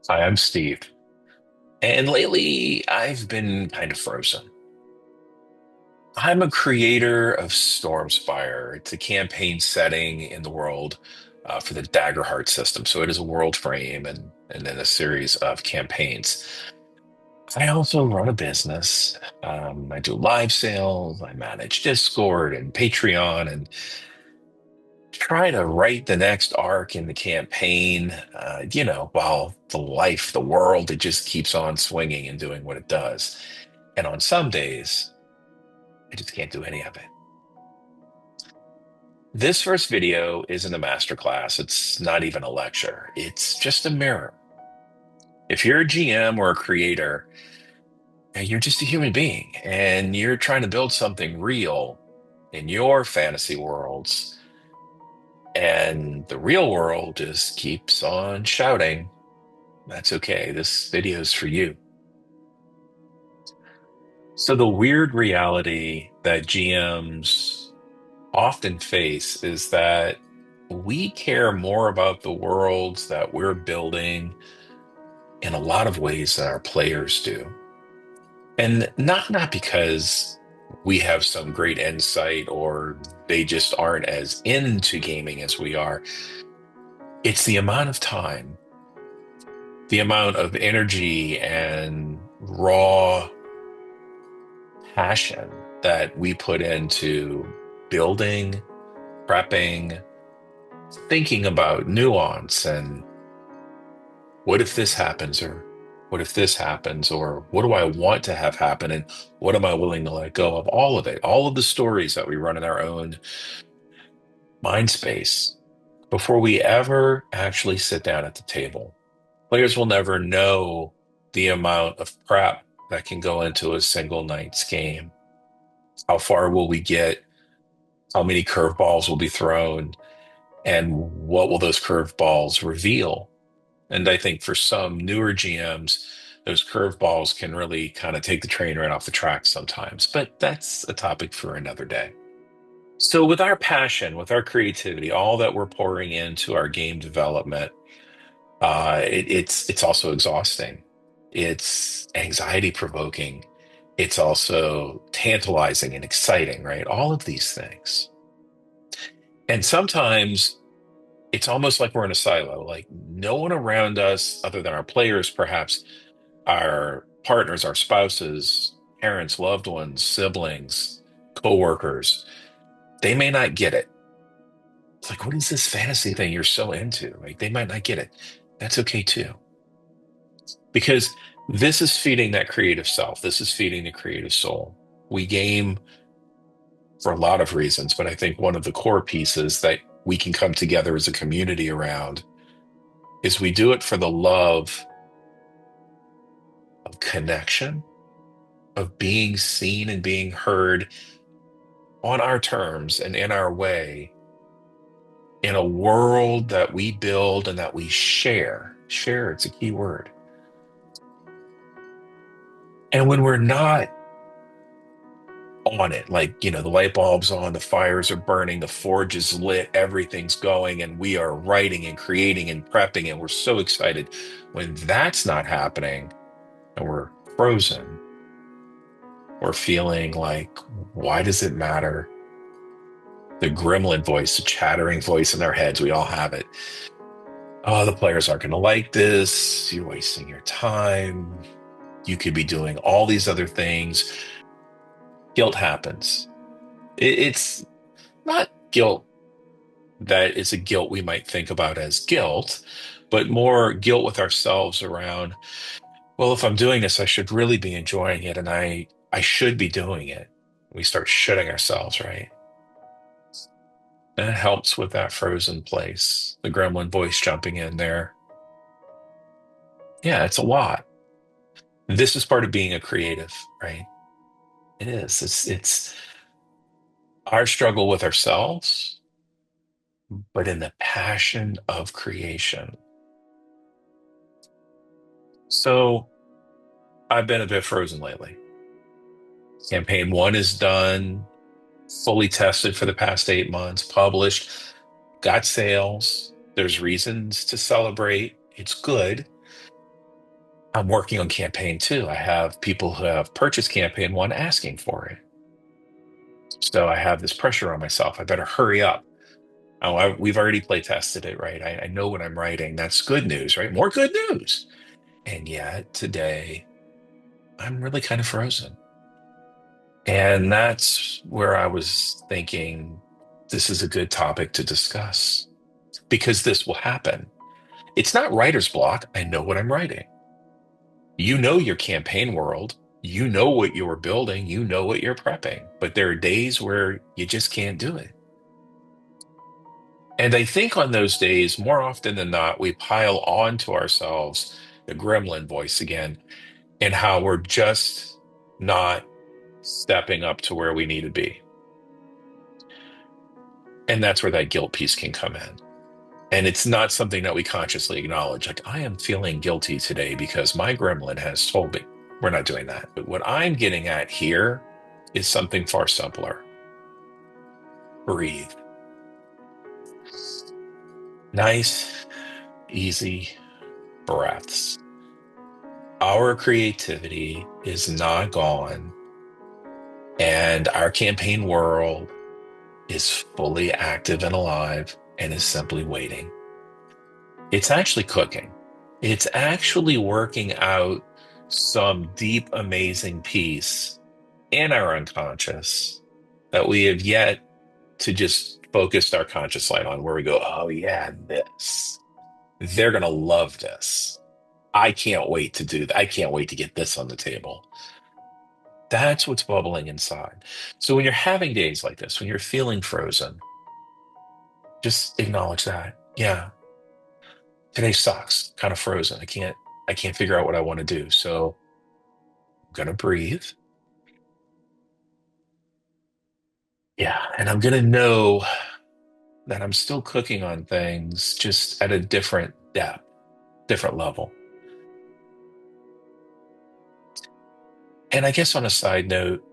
Hi, I'm Steve. And lately, I've been kind of frozen. I'm a creator of Stormspire. It's a campaign setting in the world for the Daggerheart system. So it is a world frame and then a series of campaigns. I also run a business. I do live sales, I manage Discord and Patreon, and try to write the next arc in the campaign, while the world, it just keeps on swinging and doing what it does. And on some days, I just can't do any of it. This first video isn't a masterclass. It's not even a lecture. It's just a mirror. If you're a GM or a creator, you're just a human being and you're trying to build something real in your fantasy worlds, and the real world just keeps on shouting. That's okay. This video is for you. So, the weird reality that GMs often face is that we care more about the worlds that we're building in a lot of ways than our players do. And not because we have some great insight or they just aren't as into gaming as we are. It's the amount of time, the amount of energy and raw passion that we put into building, prepping, thinking about nuance and what if this happens, or what if this happens, or what do I want to have happen, and what am I willing to let go of? All of it, all of the stories that we run in our own mind space before we ever actually sit down at the table. Players will never know the amount of prep that can go into a single night's game. How far will we get? How many curveballs will be thrown? And what will those curveballs reveal? And I think for some newer GMs, those curveballs can really kind of take the train right off the tracks sometimes. But that's a topic for another day. So, with our passion, with our creativity, all that we're pouring into our game development, it's also exhausting. It's anxiety provoking. It's also tantalizing and exciting, right? All of these things. And sometimes it's almost like we're in a silo, like no one around us, other than our players, perhaps our partners, our spouses, parents, loved ones, siblings, coworkers, they may not get it. It's like, what is this fantasy thing you're so into? Like, they might not get it. That's okay too. Because this is feeding that creative self. This is feeding the creative soul. We game for a lot of reasons, but I think one of the core pieces that we can come together as a community around is we do it for the love of connection, of being seen and being heard on our terms and in our way in a world that we build and that we share. Share, it's a key word. And when we're not on it, like, the light bulb's on, the fires are burning, the forge is lit, everything's going, and we are writing and creating and prepping, and we're so excited. When that's not happening and we're frozen, we're feeling like, why does it matter? The gremlin voice, the chattering voice in our heads, we all have it. Oh, the players aren't going to like this. You're wasting your time. You could be doing all these other things. Guilt happens. It's not guilt that is a guilt we might think about as guilt, but more guilt with ourselves around, well, if I'm doing this, I should really be enjoying it and I should be doing it. We start shitting ourselves, right? That helps with that frozen place. The gremlin voice jumping in there. Yeah, it's a lot. This is part of being a creative, right? It is. It's our struggle with ourselves, but in the passion of creation. So I've been a bit frozen lately. Campaign one is done, fully tested for the past 8 months, published, got sales. There's reasons to celebrate. It's good. I'm working on campaign two. I have people who have purchased campaign one asking for it. So I have this pressure on myself. I better hurry up. Oh, we've already play tested it, right? I know what I'm writing. That's good news, right? More good news. And yet today, I'm really kind of frozen. And that's where I was thinking this is a good topic to discuss because this will happen. It's not writer's block. I know what I'm writing. You know your campaign world. You know what you're building. You know what you're prepping. But there are days where you just can't do it. And I think on those days, more often than not, we pile on to ourselves the gremlin voice again and how we're just not stepping up to where we need to be. And that's where that guilt piece can come in. And it's not something that we consciously acknowledge. Like, I am feeling guilty today because my gremlin has told me. We're not doing that. But what I'm getting at here is something far simpler. Breathe. Nice, easy breaths. Our creativity is not gone, and our campaign world is fully active and alive and is simply waiting. It's actually cooking. It's actually working out some deep, amazing piece in our unconscious that we have yet to just focus our conscious light on, where we go, oh, yeah, this. They're going to love this. I can't wait to do that. I can't wait to get this on the table. That's what's bubbling inside. So when you're having days like this, when you're feeling frozen, just acknowledge that. Yeah, today sucks. Kind of frozen. I can't figure out what I want to do. So I'm gonna breathe. Yeah, and I'm gonna know that I'm still cooking on things just at a different depth, different level. And I guess on a side note,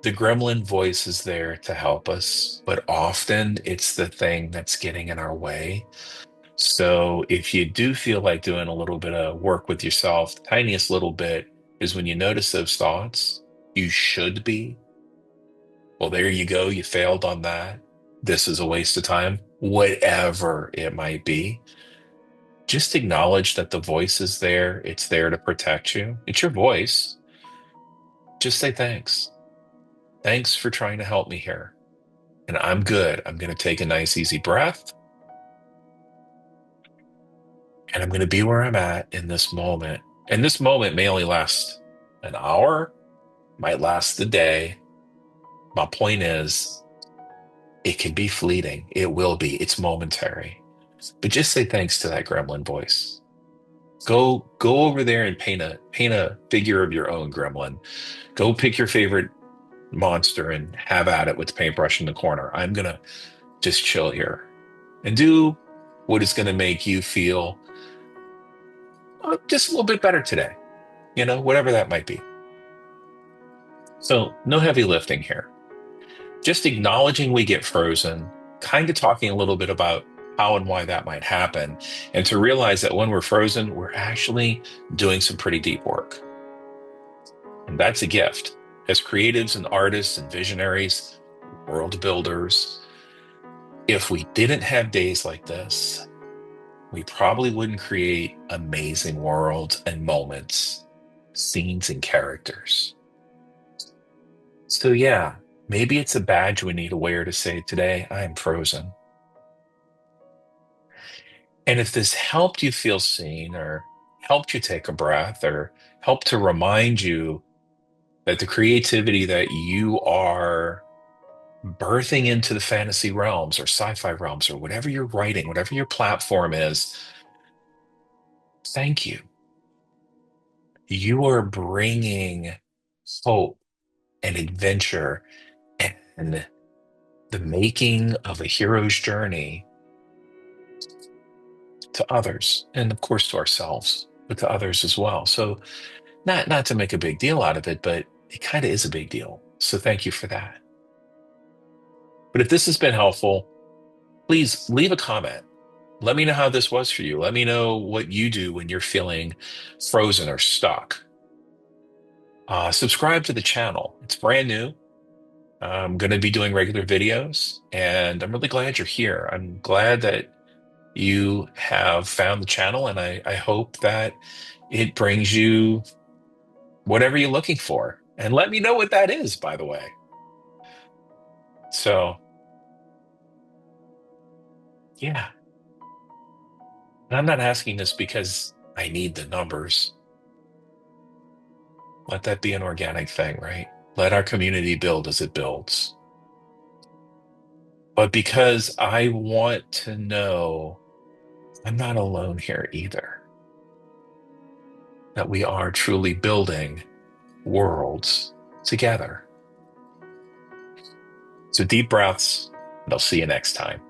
the gremlin voice is there to help us, but often it's the thing that's getting in our way. So if you do feel like doing a little bit of work with yourself, the tiniest little bit is when you notice those thoughts, you should be. Well, there you go. You failed on that. This is a waste of time. Whatever it might be, just acknowledge that the voice is there. It's there to protect you. It's your voice. Just say thanks. Thanks for trying to help me here. And I'm good. I'm going to take a nice, easy breath. And I'm going to be where I'm at in this moment. And this moment may only last an hour, might last the day. My point is, it can be fleeting. It will be. It's momentary. But just say thanks to that gremlin voice. Go over there and paint a figure of your own gremlin. Go pick your favorite monster and have at it with the paintbrush in the corner. I'm gonna just chill here and do what is gonna make you feel just a little bit better today. Whatever that might be. So no heavy lifting here. Just acknowledging we get frozen, kind of talking a little bit about how and why that might happen, and to realize that when we're frozen, we're actually doing some pretty deep work. And that's a gift. As creatives and artists and visionaries, world builders, if we didn't have days like this, we probably wouldn't create amazing worlds and moments, scenes and characters. So, yeah, maybe it's a badge we need to wear to say, today I am frozen. And if this helped you feel seen or helped you take a breath or helped to remind you that the creativity that you are birthing into the fantasy realms or sci-fi realms or whatever you're writing, whatever your platform is, thank you. You are bringing hope and adventure and the making of a hero's journey to others, and of course to ourselves, but to others as well. So not to make a big deal out of it, but it kind of is a big deal. So thank you for that. But if this has been helpful, please leave a comment. Let me know how this was for you. Let me know what you do when you're feeling frozen or stuck. Subscribe to the channel. It's brand new. I'm going to be doing regular videos, and I'm really glad you're here. I'm glad that you have found the channel, and I hope that it brings you whatever you're looking for. And let me know what that is, by the way. So, yeah. And I'm not asking this because I need the numbers. Let that be an organic thing, right? Let our community build as it builds. But because I want to know I'm not alone here either, that we are truly building worlds together. So deep breaths, and I'll see you next time.